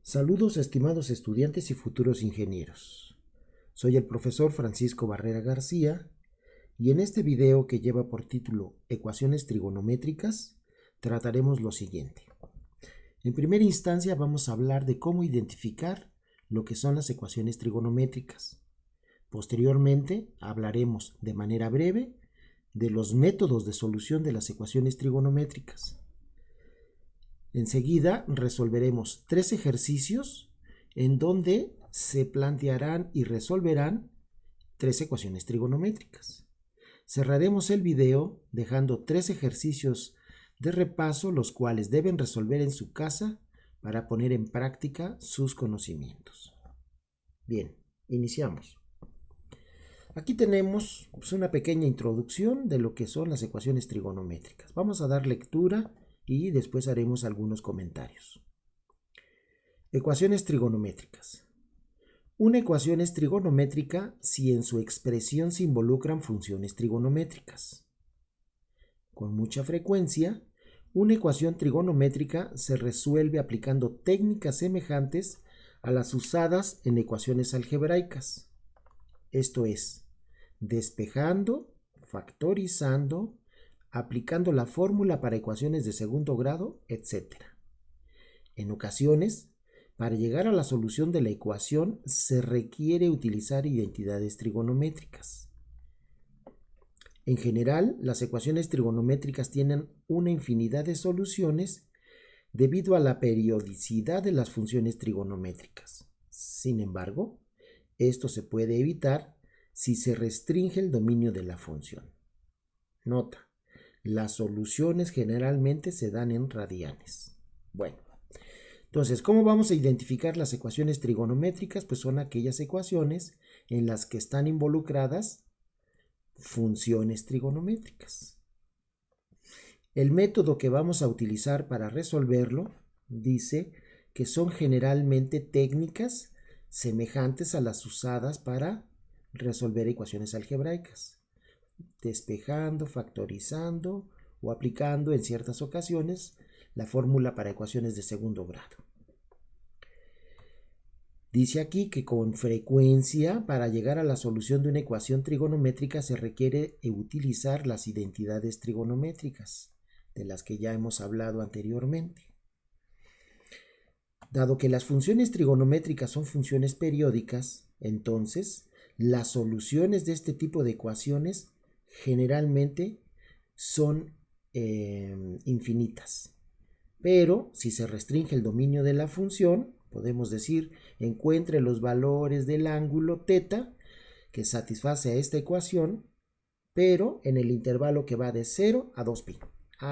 Saludos, estimados estudiantes y futuros ingenieros. Soy el profesor Francisco Barrera García y en este video, que lleva por título Ecuaciones trigonométricas, trataremos lo siguiente. En primera instancia vamos a hablar de cómo identificar lo que son las ecuaciones trigonométricas. Posteriormente hablaremos de manera breve de los métodos de solución de las ecuaciones trigonométricas. Enseguida resolveremos 3 ejercicios en donde se plantearán y resolverán 3 ecuaciones trigonométricas. Cerraremos el video dejando 3 ejercicios de repaso, los cuales deben resolver en su casa para poner en práctica sus conocimientos. Bien, iniciamos. Aquí tenemos una pequeña introducción de lo que son las ecuaciones trigonométricas. Vamos a dar lectura y después haremos algunos comentarios. Ecuaciones trigonométricas. Una ecuación es trigonométrica si en su expresión se involucran funciones trigonométricas. Con mucha frecuencia, una ecuación trigonométrica se resuelve aplicando técnicas semejantes a las usadas en ecuaciones algebraicas. Esto es, despejando, factorizando, aplicando la fórmula para ecuaciones de segundo grado, etc. En ocasiones, para llegar a la solución de la ecuación se requiere utilizar identidades trigonométricas. En general, las ecuaciones trigonométricas tienen una infinidad de soluciones debido a la periodicidad de las funciones trigonométricas. Sin embargo, esto se puede evitar si se restringe el dominio de la función. Nota: las soluciones generalmente se dan en radianes. Bueno, entonces, ¿cómo vamos a identificar las ecuaciones trigonométricas? Pues son aquellas ecuaciones en las que están involucradas funciones trigonométricas. El método que vamos a utilizar para resolverlo dice que son generalmente técnicas semejantes a las usadas para resolver ecuaciones algebraicas, despejando, factorizando o aplicando en ciertas ocasiones la fórmula para ecuaciones de segundo grado. Dice aquí que con frecuencia, para llegar a la solución de una ecuación trigonométrica se requiere utilizar las identidades trigonométricas, de las que ya hemos hablado anteriormente. Dado que las funciones trigonométricas son funciones periódicas, entonces las soluciones de este tipo de ecuaciones generalmente son infinitas. Pero si se restringe el dominio de la función, podemos decir, encuentre los valores del ángulo θ que satisface a esta ecuación, pero en el intervalo que va de 0 a 2π.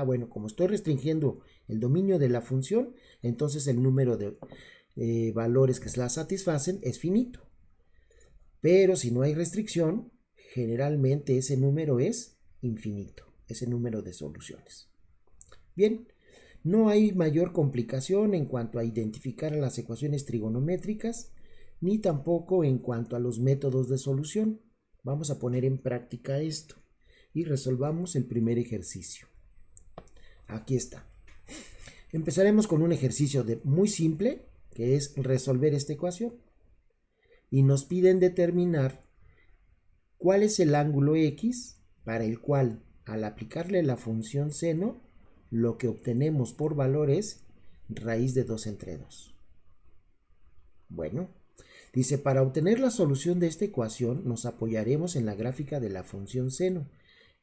Bueno, como estoy restringiendo el dominio de la función, entonces el número de valores que la satisfacen es finito. Pero si no hay restricción, generalmente ese número es infinito, ese número de soluciones. Bien, no hay mayor complicación en cuanto a identificar a las ecuaciones trigonométricas, ni tampoco en cuanto a los métodos de solución. Vamos a poner en práctica esto y resolvamos el primer ejercicio. Aquí está. Empezaremos con un ejercicio muy simple, que es resolver esta ecuación. Y nos piden determinar cuál es el ángulo X para el cual, al aplicarle la función seno, lo que obtenemos por valor es raíz de 2 entre 2. Bueno, dice, para obtener la solución de esta ecuación nos apoyaremos en la gráfica de la función seno.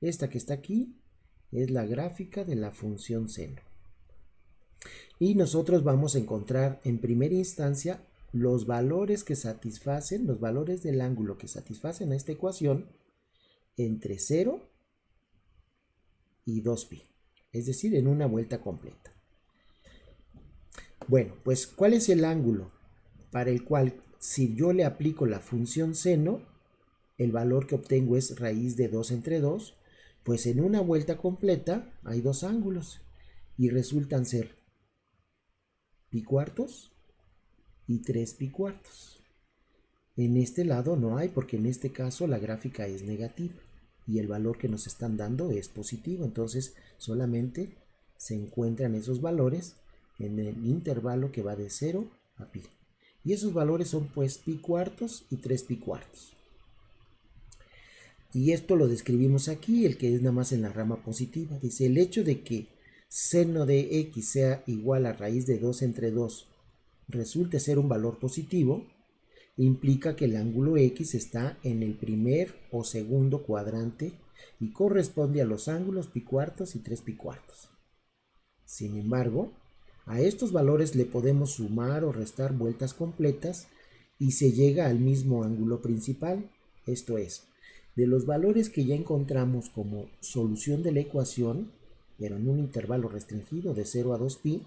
Esta que está aquí es la gráfica de la función seno. Y nosotros vamos a encontrar en primera instancia los valores que satisfacen, los valores del ángulo que satisfacen a esta ecuación entre 0 y 2π. Es decir, en una vuelta completa. Bueno, pues ¿cuál es el ángulo para el cual, si yo le aplico la función seno, el valor que obtengo es raíz de 2 entre 2? Pues en una vuelta completa hay dos ángulos y resultan ser pi cuartos y 3 pi cuartos. En este lado no hay, porque en este caso la gráfica es negativa y el valor que nos están dando es positivo. Entonces solamente se encuentran esos valores en el intervalo que va de 0 a pi. Y esos valores son pues pi cuartos y 3 pi cuartos. Y esto lo describimos aquí, el que es nada más en la rama positiva. Dice, el hecho de que seno de x sea igual a raíz de 2 entre 2 resulte ser un valor positivo, implica que el ángulo x está en el primer o segundo cuadrante y corresponde a los ángulos pi cuartos y 3 pi cuartos. Sin embargo, a estos valores le podemos sumar o restar vueltas completas y se llega al mismo ángulo principal, esto es, de los valores que ya encontramos como solución de la ecuación, pero en un intervalo restringido de 0 a 2pi,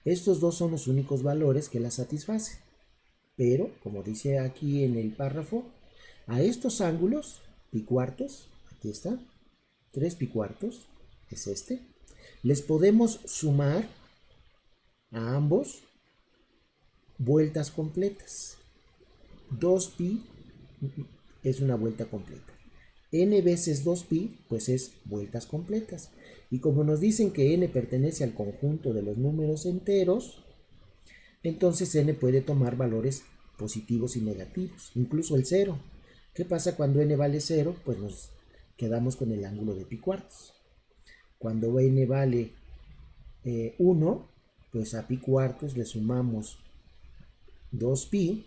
estos dos son los únicos valores que la satisfacen. Pero, como dice aquí en el párrafo, a estos ángulos, pi cuartos, aquí está, 3 pi cuartos, es este, les podemos sumar a ambos vueltas completas. 2pi es una vuelta completa. N veces 2pi, pues es vueltas completas. Y como nos dicen que n pertenece al conjunto de los números enteros, entonces n puede tomar valores positivos y negativos, incluso el 0. ¿Qué pasa cuando n vale 0? Pues nos quedamos con el ángulo de pi cuartos. Cuando n vale 1, pues a pi cuartos le sumamos 2pi.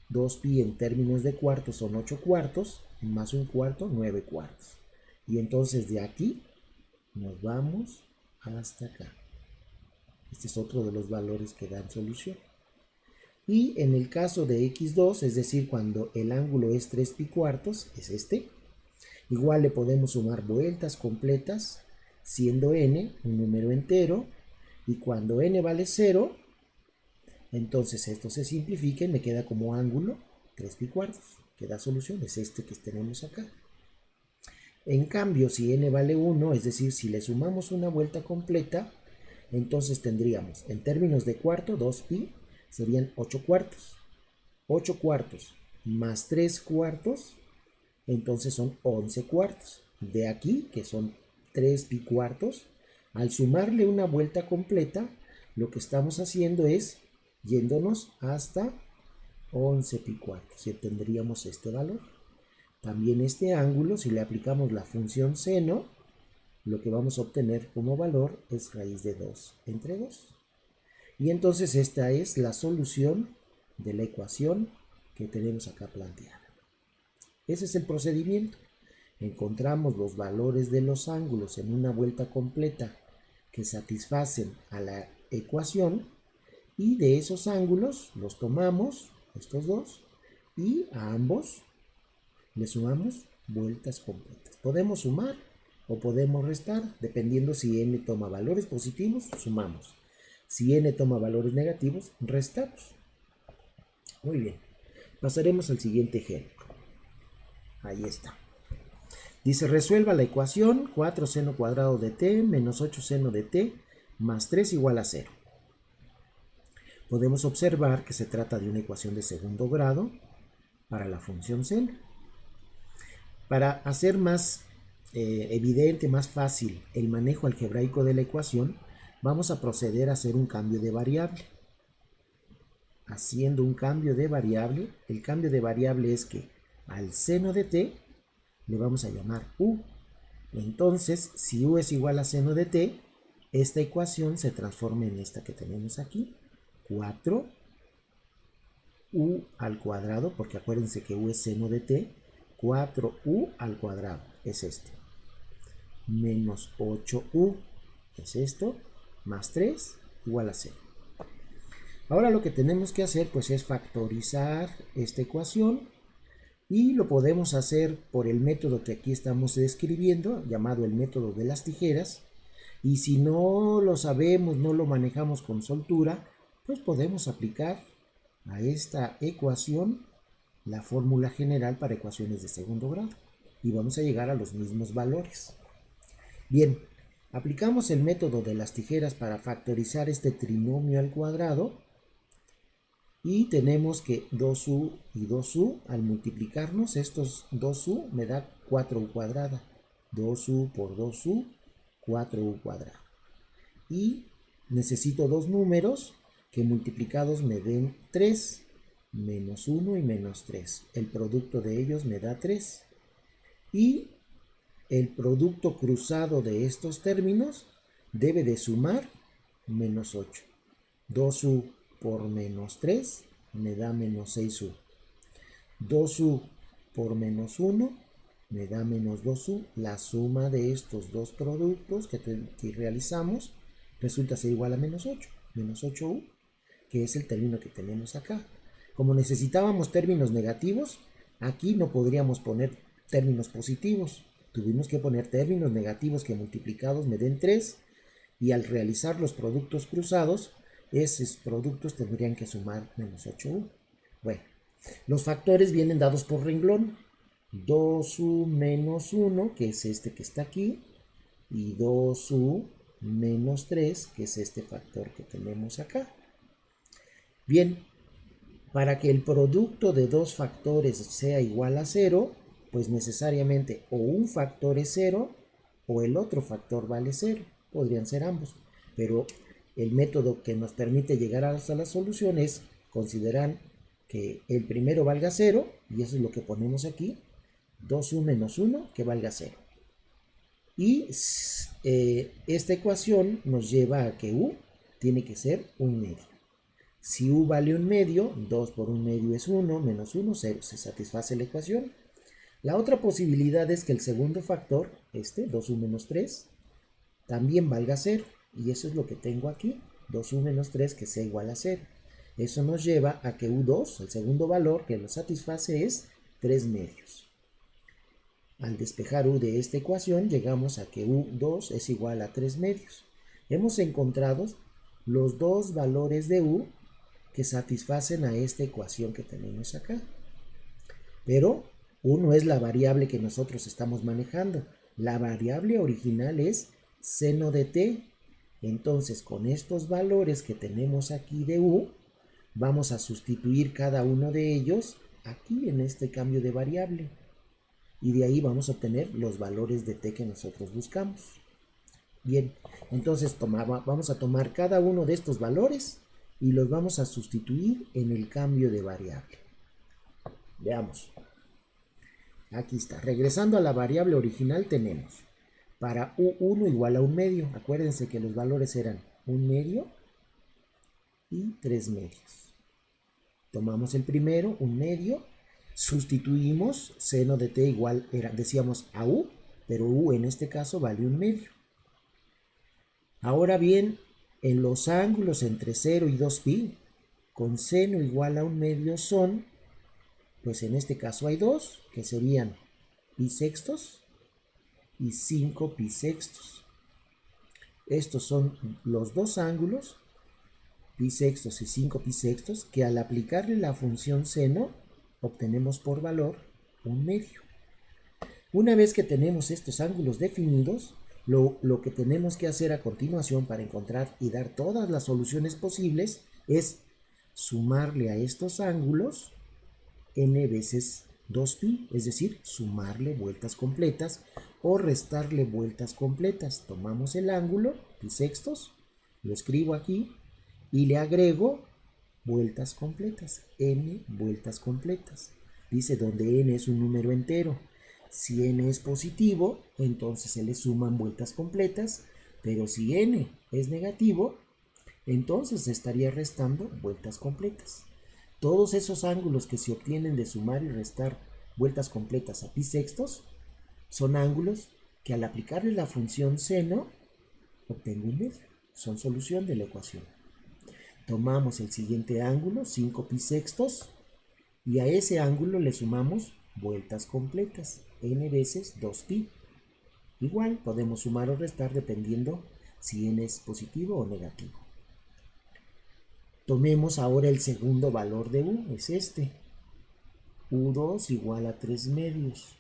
2pi en términos de cuartos son 8 cuartos, más un cuarto, 9 cuartos. Y entonces de aquí nos vamos hasta acá. Este es otro de los valores que dan solución. Y en el caso de x2, es decir, cuando el ángulo es 3 pi cuartos, es este, igual le podemos sumar vueltas completas, siendo n un número entero, y cuando n vale 0, entonces esto se simplifica y me queda como ángulo 3 pi cuartos, que da solución, es este que tenemos acá. En cambio, si n vale 1, es decir, si le sumamos una vuelta completa, entonces tendríamos, en términos de cuarto, 2pi, serían 8 cuartos. 8 cuartos más 3 cuartos, entonces son 11 cuartos. De aquí, que son 3 pi cuartos, al sumarle una vuelta completa, lo que estamos haciendo es yéndonos hasta 11 pi cuartos y tendríamos este valor. También este ángulo, si le aplicamos la función seno, lo que vamos a obtener como valor es raíz de 2 entre 2. Y entonces esta es la solución de la ecuación que tenemos acá planteada. Ese es el procedimiento. Encontramos los valores de los ángulos en una vuelta completa que satisfacen a la ecuación y de esos ángulos los tomamos, estos dos, y a ambos le sumamos vueltas completas. Podemos sumar o podemos restar, dependiendo si n toma valores positivos, sumamos. Si n toma valores negativos, restamos. Muy bien. Pasaremos al siguiente ejemplo. Ahí está. Dice, resuelva la ecuación 4 seno cuadrado de t menos 8 seno de t más 3 igual a 0. Podemos observar que se trata de una ecuación de segundo grado para la función seno. Para hacer más evidente, más fácil el manejo algebraico de la ecuación, vamos a proceder a hacer un cambio de variable. Haciendo un cambio de variable, el cambio de variable es que al seno de t le vamos a llamar u. Entonces, si u es igual a seno de t, esta ecuación se transforma en esta que tenemos aquí, 4u al cuadrado, porque acuérdense que u es seno de t, 4u al cuadrado, es este, menos 8u, es esto, más 3, igual a 0. Ahora lo que tenemos que hacer pues es factorizar esta ecuación y lo podemos hacer por el método que aquí estamos describiendo, llamado el método de las tijeras, y si no lo sabemos, no lo manejamos con soltura, pues podemos aplicar a esta ecuación la fórmula general para ecuaciones de segundo grado y vamos a llegar a los mismos valores. Bien, aplicamos el método de las tijeras para factorizar este trinomio al cuadrado y tenemos que 2u y 2u al multiplicarnos, estos 2u me da 4u cuadrada, 2u por 2u, 4u cuadrada. Y necesito dos números que multiplicados me den 3, menos 1 y menos 3. El producto de ellos me da 3. Y el producto cruzado de estos términos debe de sumar menos 8. 2u por menos 3 me da menos 6u. 2u por menos 1 me da menos 2u. La suma de estos dos productos que realizamos resulta ser igual a menos 8. Menos 8u, que es el término que tenemos acá. Como necesitábamos términos negativos, aquí no podríamos poner términos positivos. Tuvimos que poner términos negativos que multiplicados me den 3. Y al realizar los productos cruzados, esos productos tendrían que sumar menos 8u. Bueno, los factores vienen dados por renglón. 2u menos 1, que es este que está aquí, y 2u menos 3, que es este factor que tenemos acá. Bien, para que el producto de dos factores sea igual a 0, pues necesariamente o un factor es 0 o el otro factor vale 0. Podrían ser ambos, pero el método que nos permite llegar hasta la solución es considerar que el primero valga 0, y eso es lo que ponemos aquí, 2u menos 1 que valga 0. Y esta ecuación nos lleva a que u tiene que ser 1 medio. Si u vale 1 medio, 2 por 1 medio es 1, menos 1, 0. Se satisface la ecuación. La otra posibilidad es que el segundo factor, 2u menos 3, también valga 0. Y eso es lo que tengo aquí, 2u menos 3 que sea igual a 0. Eso nos lleva a que u2, el segundo valor que lo satisface, es 3 medios. Al despejar u de esta ecuación, llegamos a que u2 es igual a 3 medios. Hemos encontrado los dos valores de u que satisfacen a esta ecuación que tenemos acá. Pero u no es la variable que nosotros estamos manejando. La variable original es seno de t. Entonces, con estos valores que tenemos aquí de u, vamos a sustituir cada uno de ellos aquí en este cambio de variable. Y de ahí vamos a obtener los valores de t que nosotros buscamos. Bien, entonces vamos a tomar cada uno de estos valores y los vamos a sustituir en el cambio de variable. Veamos. Aquí está. Regresando a la variable original tenemos para u1 igual a 1 medio. Acuérdense que los valores eran 1 medio y 3 medios. Tomamos el primero, 1 medio. Sustituimos seno de t igual, decíamos a u, pero u en este caso vale 1 medio. Ahora bien, en los ángulos entre 0 y 2pi, con seno igual a 1 medio son, pues en este caso hay 2, que serían pi sextos y 5 pi sextos. Estos son los dos ángulos, pi sextos y 5 pi sextos, que al aplicarle la función seno, obtenemos por valor 1 medio. Una vez que tenemos estos ángulos definidos, lo que tenemos que hacer a continuación para encontrar y dar todas las soluciones posibles es sumarle a estos ángulos n veces 2pi, es decir, sumarle vueltas completas o restarle vueltas completas. Tomamos el ángulo, pi sextos, lo escribo aquí y le agrego vueltas completas, n vueltas completas. Dice donde n es un número entero. Si n es positivo, entonces se le suman vueltas completas, pero si n es negativo, entonces se estaría restando vueltas completas. Todos esos ángulos que se obtienen de sumar y restar vueltas completas a pi sextos son ángulos que al aplicarle la función seno obtengo 1 medio. Son solución de la ecuación. Tomamos el siguiente ángulo, 5 pi sextos, y a ese ángulo le sumamos vueltas completas, n veces 2pi. Igual podemos sumar o restar dependiendo si n es positivo o negativo. Tomemos ahora el segundo valor de u, es este. u2 igual a 3 medios.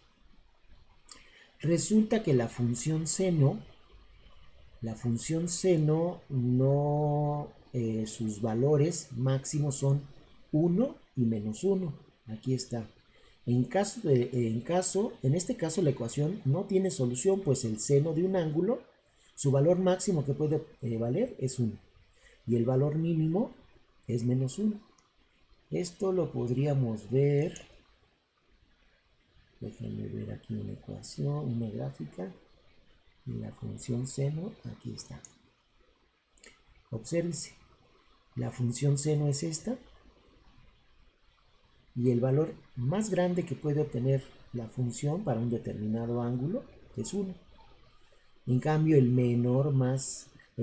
Resulta que la función seno no, sus valores máximos son 1 y menos 1. Aquí está. En este caso la ecuación no tiene solución, pues el seno de un ángulo, su valor máximo que puede valer es 1. Y el valor mínimo es menos 1. Esto lo podríamos ver, déjenme ver aquí una ecuación, una gráfica, y la función seno, aquí está. Obsérvese, la función seno es esta, y el valor más grande que puede obtener la función para un determinado ángulo es 1. En cambio, el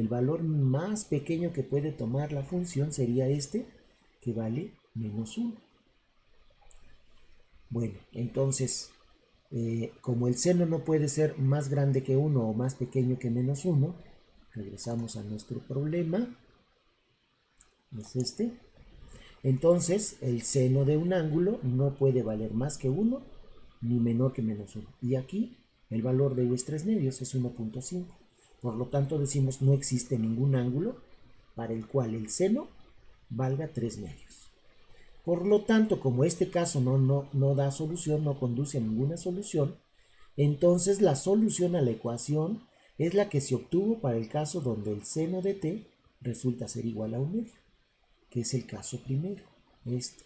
valor más pequeño que puede tomar la función sería este, que vale menos 1. Bueno, entonces, como el seno no puede ser más grande que 1 o más pequeño que menos 1, regresamos a nuestro problema, es este. Entonces, el seno de un ángulo no puede valer más que 1 ni menor que menos 1. Y aquí el valor de u es 3 medios, es 1.5. Por lo tanto, decimos no existe ningún ángulo para el cual el seno valga 3 medios. Por lo tanto, como este caso no da solución, no conduce a ninguna solución, entonces la solución a la ecuación es la que se obtuvo para el caso donde el seno de t resulta ser igual a 1 medio, que es el caso primero, este.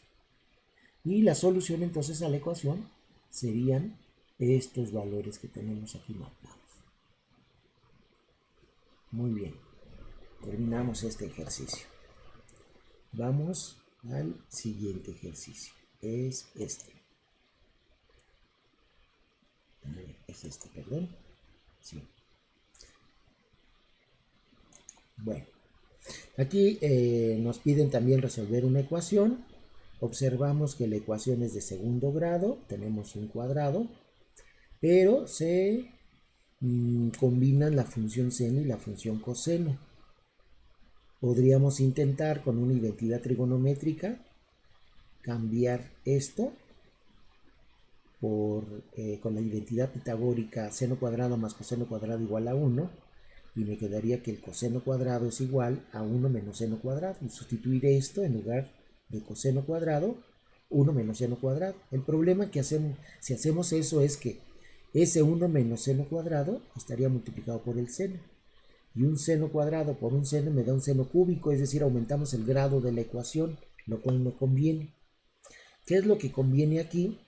Y la solución entonces a la ecuación serían estos valores que tenemos aquí marcados. Muy bien, terminamos este ejercicio. Vamos al siguiente ejercicio, es este. Es este, perdón. Sí. Bueno, aquí nos piden también resolver una ecuación. Observamos que la ecuación es de segundo grado, tenemos un cuadrado, pero se combinan la función seno y la función coseno. Podríamos intentar con una identidad trigonométrica cambiar esto con la identidad pitagórica seno cuadrado más coseno cuadrado igual a 1, y me quedaría que el coseno cuadrado es igual a 1 menos seno cuadrado, y sustituir esto en lugar de coseno cuadrado, 1 menos seno cuadrado. El problema que si hacemos eso es que ese 1 menos seno cuadrado estaría multiplicado por el seno, y un seno cuadrado por un seno me da un seno cúbico, es decir, aumentamos el grado de la ecuación, lo cual no conviene. ¿Qué es lo que conviene aquí?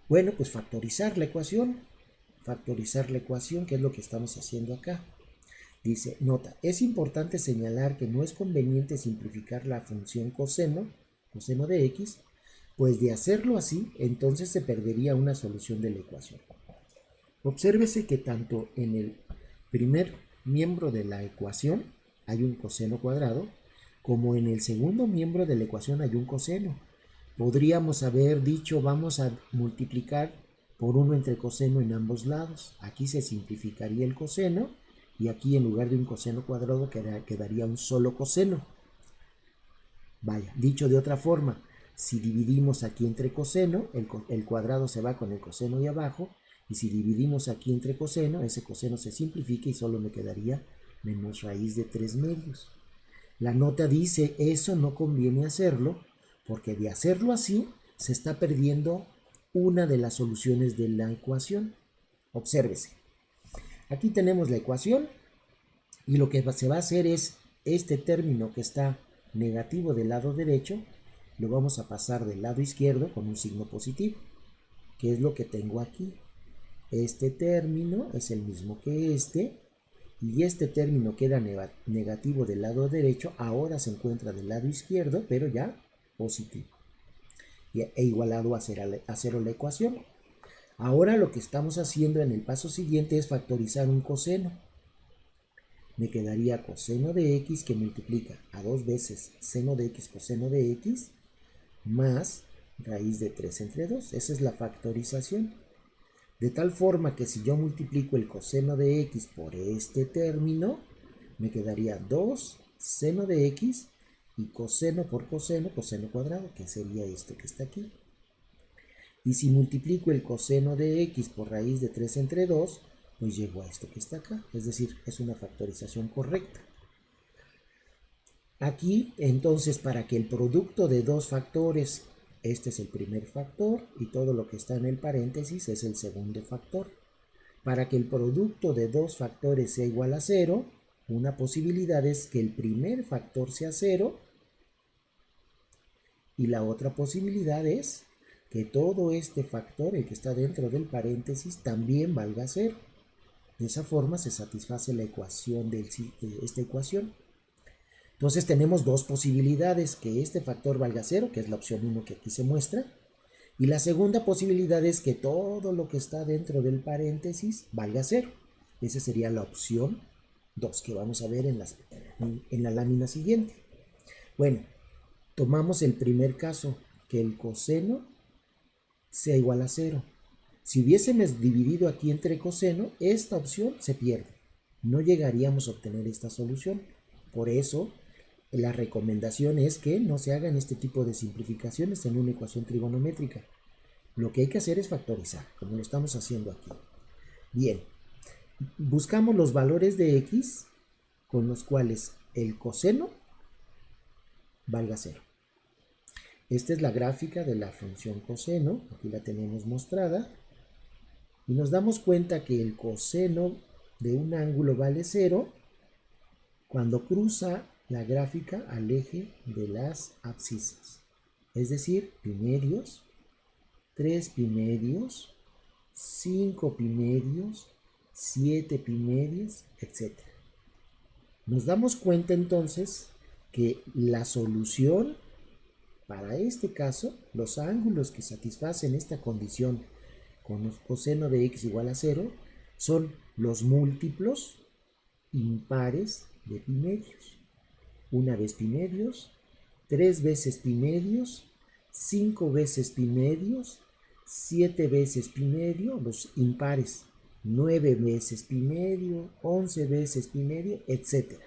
Bueno, pues factorizar la ecuación, que es lo que estamos haciendo acá. Dice, nota, es importante señalar que no es conveniente simplificar la función coseno de x, pues de hacerlo así, entonces se perdería una solución de la ecuación. Obsérvese que tanto en el primer miembro de la ecuación hay un coseno cuadrado, como en el segundo miembro de la ecuación hay un coseno. Podríamos haber dicho vamos a multiplicar por 1 entre coseno en ambos lados. Aquí se simplificaría el coseno y aquí en lugar de un coseno cuadrado quedaría un solo coseno. Vaya, dicho de otra forma, si dividimos aquí entre coseno, el cuadrado se va con el coseno y abajo, y si dividimos aquí entre coseno, ese coseno se simplifica y solo me quedaría menos raíz de 3 medios. La nota dice, eso no conviene hacerlo, porque de hacerlo así, se está perdiendo una de las soluciones de la ecuación. Obsérvese. Aquí tenemos la ecuación, y lo que se va a hacer es, este término que está negativo del lado derecho, lo vamos a pasar del lado izquierdo con un signo positivo, que es lo que tengo aquí. Este término es el mismo que este, y este término queda negativo del lado derecho, ahora se encuentra del lado izquierdo, pero ya positivo, e igualado a cero la ecuación. Ahora lo que estamos haciendo en el paso siguiente es factorizar un coseno. Me quedaría coseno de x que multiplica a 2 veces seno de x coseno de x más raíz de 3 entre 2. Esa es la factorización. De tal forma que si yo multiplico el coseno de x por este término, me quedaría 2 seno de x y coseno por coseno cuadrado, que sería esto que está aquí. Y si multiplico el coseno de x por raíz de 3 entre 2, pues llego a esto que está acá. Es decir, es una factorización correcta. Aquí, entonces, para que el producto de dos factores, este es el primer factor y todo lo que está en el paréntesis es el segundo factor. Para que el producto de dos factores sea igual a 0, Una posibilidad es que el primer factor sea 0 y la otra posibilidad es que todo este factor, el que está dentro del paréntesis, también valga 0. De esa forma se satisface la ecuación de esta ecuación. Entonces tenemos dos posibilidades, que este factor valga 0, que es la opción 1 que aquí se muestra, y la segunda posibilidad es que todo lo que está dentro del paréntesis valga 0. Esa sería la opción 2 que vamos a ver en la lámina siguiente. Bueno, tomamos el primer caso, que el coseno sea igual a 0. Si hubiésemos dividido aquí entre coseno, esta opción se pierde. No llegaríamos a obtener esta solución. Por eso, la recomendación es que no se hagan este tipo de simplificaciones en una ecuación trigonométrica. Lo que hay que hacer es factorizar, como lo estamos haciendo aquí. Bien, buscamos los valores de x con los cuales el coseno valga 0. Esta es la gráfica de la función coseno, aquí la tenemos mostrada, y nos damos cuenta que el coseno de un ángulo vale 0 cuando cruza la gráfica al eje de las abscisas, es decir, pi medios, 3 pi medios, 5 pi medios, 7 pi medios, etc. Nos damos cuenta entonces que la solución para este caso, los ángulos que satisfacen esta condición con el coseno de x igual a 0 son los múltiplos impares de pi medios. Una vez pi medios, 3 veces pi medios, 5 veces pi medios, 7 veces pi medio, los impares, 9 veces pi medio, 11 veces pi medio, etc.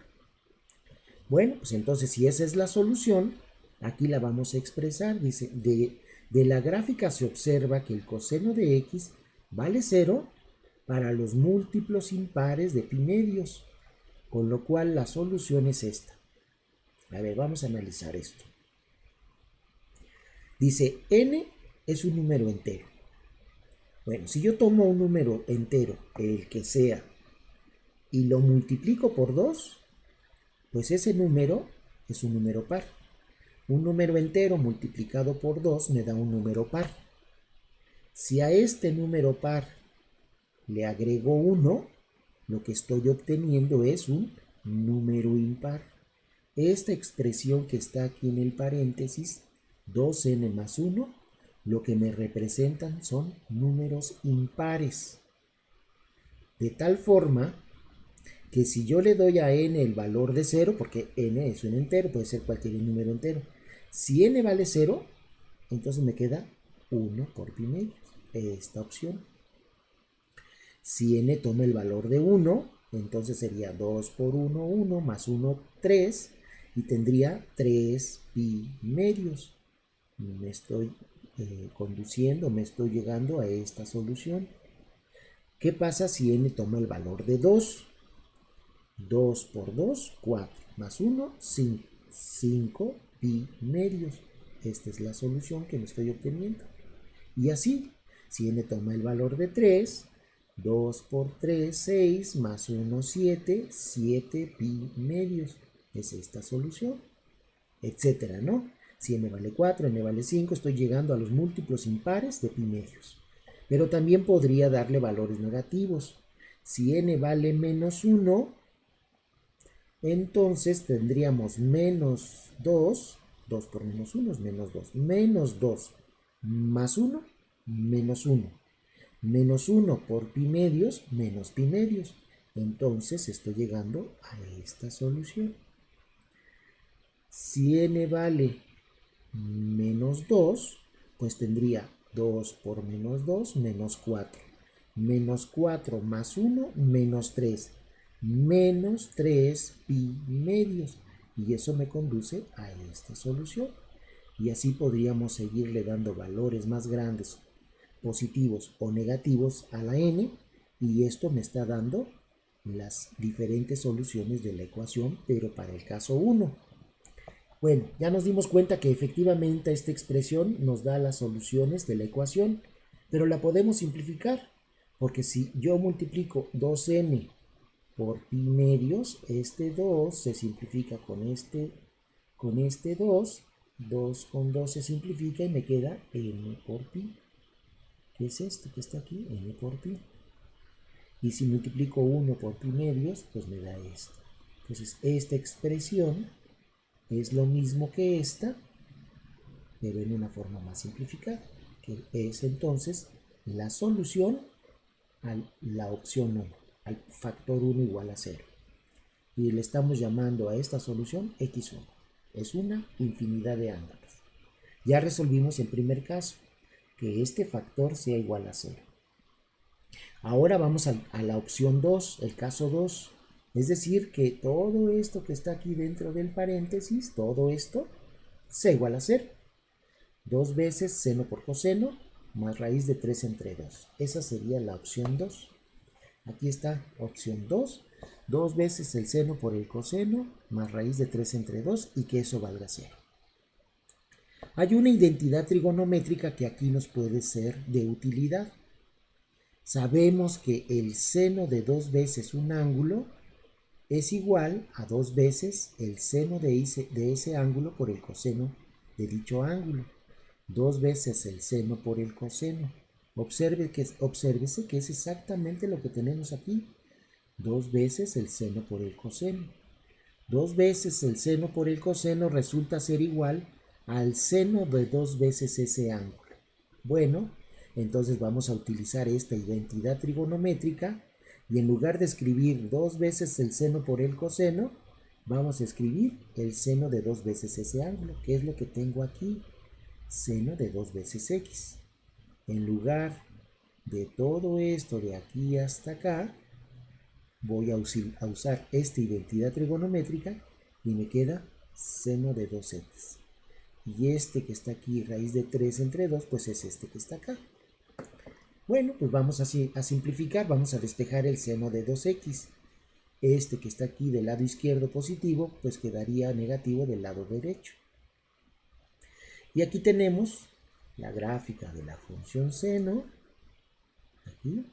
Bueno, pues entonces si esa es la solución, aquí la vamos a expresar. Dice, de la gráfica se observa que el coseno de x vale 0 para los múltiplos impares de pi medios, con lo cual la solución es esta. A ver, vamos a analizar esto. Dice, n es un número entero. Bueno, si yo tomo un número entero, el que sea, y lo multiplico por 2, pues ese número es un número par. Un número entero multiplicado por 2 me da un número par. Si a este número par le agrego 1, lo que estoy obteniendo es un número impar. Esta expresión que está aquí en el paréntesis, 2n más 1, lo que me representan son números impares. De tal forma que si yo le doy a n el valor de 0, porque n es un entero, puede ser cualquier número entero, si n vale 0, entonces me queda 1 por pi medios, esta opción. Si n toma el valor de 1, entonces sería 2 por 1, 1, más 1, 3, y tendría 3 pi medios. Me estoy conduciendo, me estoy llegando a esta solución. ¿Qué pasa si n toma el valor de 2? 2 por 2, 4, más 1, 5. 5 pi medios. Esta es la solución que me estoy obteniendo. Y así, si n toma el valor de 3, 2 por 3, 6, más 1, 7, 7 pi medios. Es esta solución, etcétera, ¿no? Si n vale 4, n vale 5, estoy llegando a los múltiplos impares de pi medios. Pero también podría darle valores negativos. Si n vale menos 1, entonces tendríamos menos 2, 2 por menos 1 es menos 2, menos 2 más 1, menos 1. Menos 1 por pi medios, menos pi medios. Entonces estoy llegando a esta solución. Si n vale menos 2, pues tendría 2 por menos 2, menos 4. Menos 4 más 1, menos 3. Menos 3 pi medios. Y eso me conduce a esta solución. Y así podríamos seguirle dando valores más grandes, positivos o negativos a la n, y esto me está dando las diferentes soluciones de la ecuación, pero para el caso 1. Bueno, ya nos dimos cuenta que efectivamente esta expresión nos da las soluciones de la ecuación, pero la podemos simplificar, porque si yo multiplico 2n por pi medios, este 2 se simplifica con este 2, 2 con 2 se simplifica y me queda n por pi. ¿Qué es esto que está aquí? N por pi. Y si multiplico 1 por pi medios, pues me da esto. Entonces, esta expresión es lo mismo que esta, pero en una forma más simplificada, que es entonces la solución a la opción 1, al factor 1 igual a 0. Y le estamos llamando a esta solución x1. Es una infinidad de ángulos. Ya resolvimos el primer caso, que este factor sea igual a 0. Ahora vamos a la opción 2, el caso 2. Es decir, que todo esto que está aquí dentro del paréntesis, todo esto, sea igual a 0. 2 veces seno por coseno más raíz de 3 entre 2. Esa sería la opción 2. Aquí está opción 2. 2 veces el seno por el coseno más raíz de 3 entre 2 y que eso valga 0. Hay una identidad trigonométrica que aquí nos puede ser de utilidad. Sabemos que el seno de 2 veces un ángulo es igual a 2 veces el seno de ese ángulo por el coseno de dicho ángulo. 2 veces el seno por el coseno. Obsérvese que es exactamente lo que tenemos aquí. 2 veces el seno por el coseno. 2 veces el seno por el coseno resulta ser igual al seno de 2 veces ese ángulo. Bueno, entonces vamos a utilizar esta identidad trigonométrica y en lugar de escribir 2 veces el seno por el coseno, vamos a escribir el seno de 2 veces ese ángulo, que es lo que tengo aquí, seno de 2 veces x. En lugar de todo esto de aquí hasta acá, voy a usar esta identidad trigonométrica y me queda seno de 2x. Y este que está aquí, raíz de 3 entre 2, pues es este que está acá. Bueno, pues vamos a simplificar, vamos a despejar el seno de 2x. Este que está aquí del lado izquierdo positivo, pues quedaría negativo del lado derecho. Y aquí tenemos la gráfica de la función seno, aquí.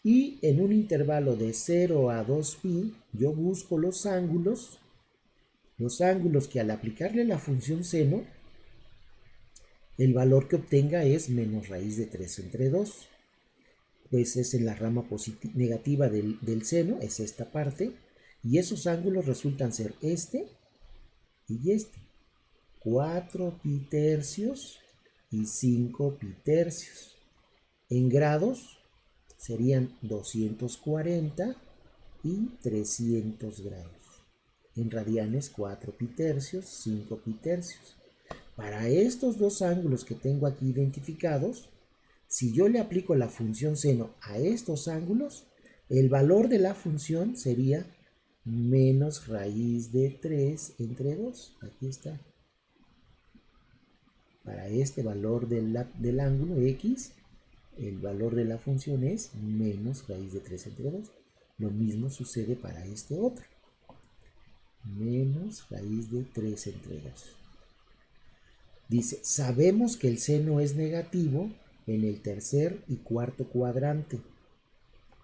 Y en un intervalo de 0 a 2pi, yo busco los ángulos que al aplicarle la función seno, el valor que obtenga es menos raíz de 3 entre 2. Pues es en la rama negativa del seno, es esta parte. Y esos ángulos resultan ser este y este. 4 pi tercios y 5 pi tercios. En grados serían 240 y 300 grados. En radianes 4 pi tercios, 5 pi tercios. Para estos dos ángulos que tengo aquí identificados, si yo le aplico la función seno a estos ángulos, el valor de la función sería menos raíz de 3 entre 2. Aquí está. Para este valor del ángulo x, el valor de la función es menos raíz de 3 entre 2. Lo mismo sucede para este otro. Menos raíz de 3 entre 2. Dice, sabemos que el seno es negativo en el tercer y cuarto cuadrante,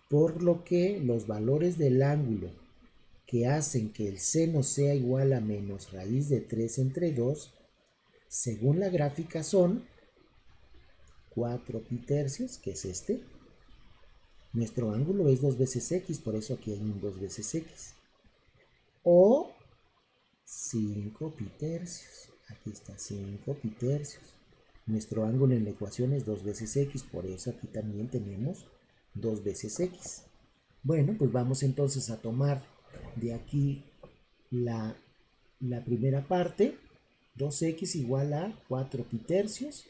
por lo que los valores del ángulo que hacen que el seno sea igual a menos raíz de 3 entre 2, según la gráfica son 4 pi tercios, que es este. Nuestro ángulo es 2 veces x, por eso aquí hay un 2 veces x. O 5 pi tercios. Aquí está 5 pi tercios. Nuestro ángulo en la ecuación es 2 veces x, por eso aquí también tenemos 2 veces x. Bueno, pues vamos entonces a tomar de aquí la primera parte. 2x igual a 4 pi tercios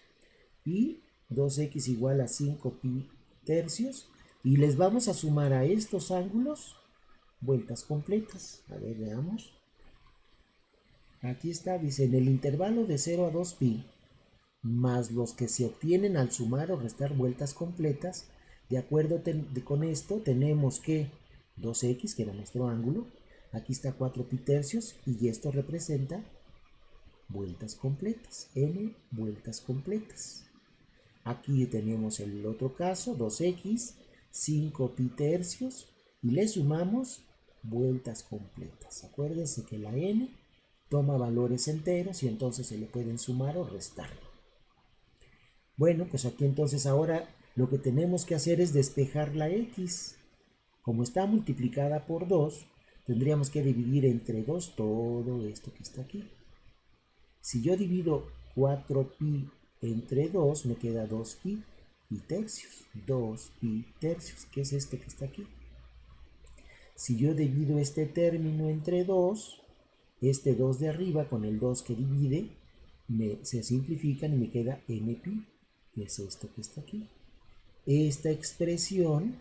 y 2x igual a 5 pi tercios. Y les vamos a sumar a estos ángulos vueltas completas. A ver, veamos. Aquí está, dice, en el intervalo de 0 a 2pi, más los que se obtienen al sumar o restar vueltas completas, de acuerdo con esto, tenemos que 2x, que era nuestro ángulo, aquí está 4 pi tercios, y esto representa vueltas completas, n vueltas completas. Aquí tenemos el otro caso, 2x, 5 pi tercios, y le sumamos vueltas completas. Acuérdense que la n toma valores enteros y entonces se le pueden sumar o restar. Bueno, pues aquí entonces ahora lo que tenemos que hacer es despejar la x. Como está multiplicada por 2, tendríamos que dividir entre 2 todo esto que está aquí. Si yo divido 4pi entre 2, me queda 2pi y tercios. 2pi tercios, que es este que está aquí. Si yo divido este término entre 2, este 2 de arriba con el 2 que divide, se simplifican y me queda npi, que es esto que está aquí. Esta expresión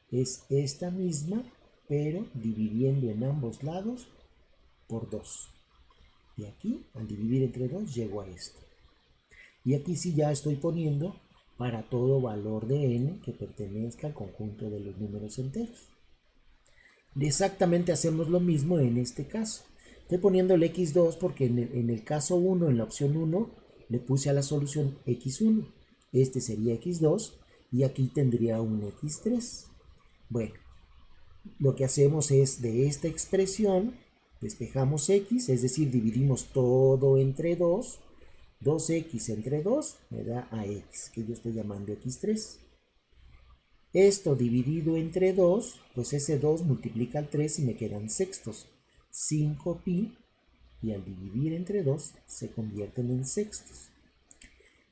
es esta misma, pero dividiendo en ambos lados por 2. Y aquí, al dividir entre 2, llego a esto. Y aquí sí ya estoy poniendo para todo valor de n que pertenezca al conjunto de los números enteros. Exactamente hacemos lo mismo en este caso. Estoy poniendo el x2 porque en el caso 1, en la opción 1, le puse a la solución x1. Este sería x2 y aquí tendría un x3. Bueno, lo que hacemos es de esta expresión, despejamos x, es decir, dividimos todo entre 2. 2x entre 2 me da a x, que yo estoy llamando x3. Esto dividido entre 2, pues ese 2 multiplica al 3 y me quedan sextos. 5pi, y al dividir entre 2 se convierten en sextos.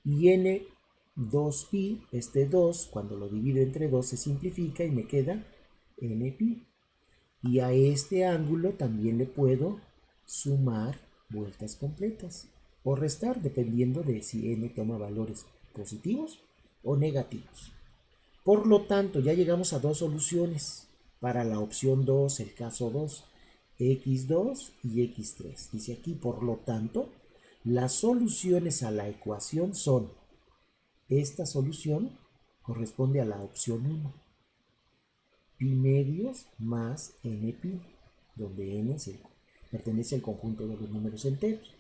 Y n 2pi, este 2, cuando lo divido entre 2 se simplifica y me queda npi. Y a este ángulo también le puedo sumar vueltas completas o restar, dependiendo de si n toma valores positivos o negativos. Por lo tanto, ya llegamos a dos soluciones para la opción 2, el caso 2, x2 y x3. Dice aquí, por lo tanto, las soluciones a la ecuación son, esta solución corresponde a la opción 1, pi medios más npi, donde n pertenece al conjunto de los números enteros.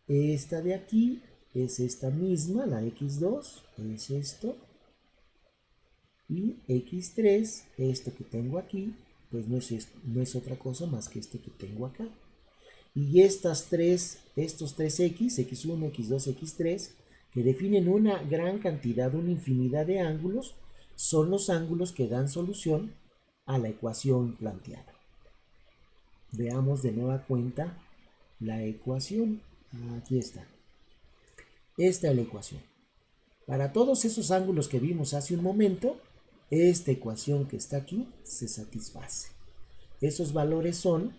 Esta de aquí es esta misma, la x2, es esto. Y x3, esto que tengo aquí, pues no es otra cosa más que este que tengo acá. Y estos 3x, x1, x2, x3, que definen una gran cantidad, una infinidad de ángulos, son los ángulos que dan solución a la ecuación planteada. Veamos de nueva cuenta la ecuación. Aquí está. Esta es la ecuación. Para todos esos ángulos que vimos hace un momento, esta ecuación que está aquí se satisface. Esos valores son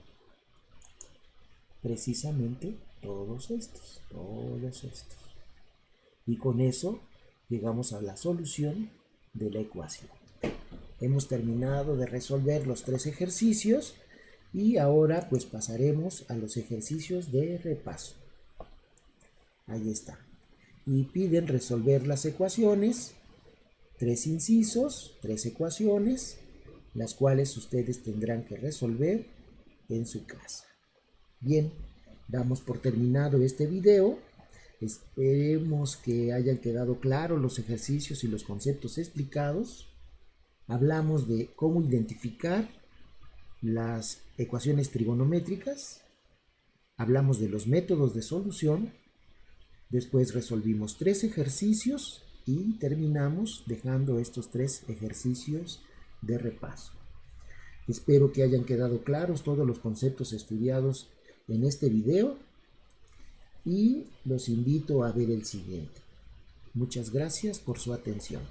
precisamente todos estos. Y con eso llegamos a la solución de la ecuación. Hemos terminado de resolver los 3 ejercicios y ahora pues pasaremos a los ejercicios de repaso. Ahí está. Y piden resolver las ecuaciones. 3 incisos, 3 ecuaciones, las cuales ustedes tendrán que resolver en su casa. Bien, damos por terminado este video. Esperemos que hayan quedado claros los ejercicios y los conceptos explicados. Hablamos de cómo identificar las ecuaciones trigonométricas. Hablamos de los métodos de solución. Después resolvimos 3 ejercicios. Y terminamos dejando estos 3 ejercicios de repaso. Espero que hayan quedado claros todos los conceptos estudiados en este video y los invito a ver el siguiente. Muchas gracias por su atención.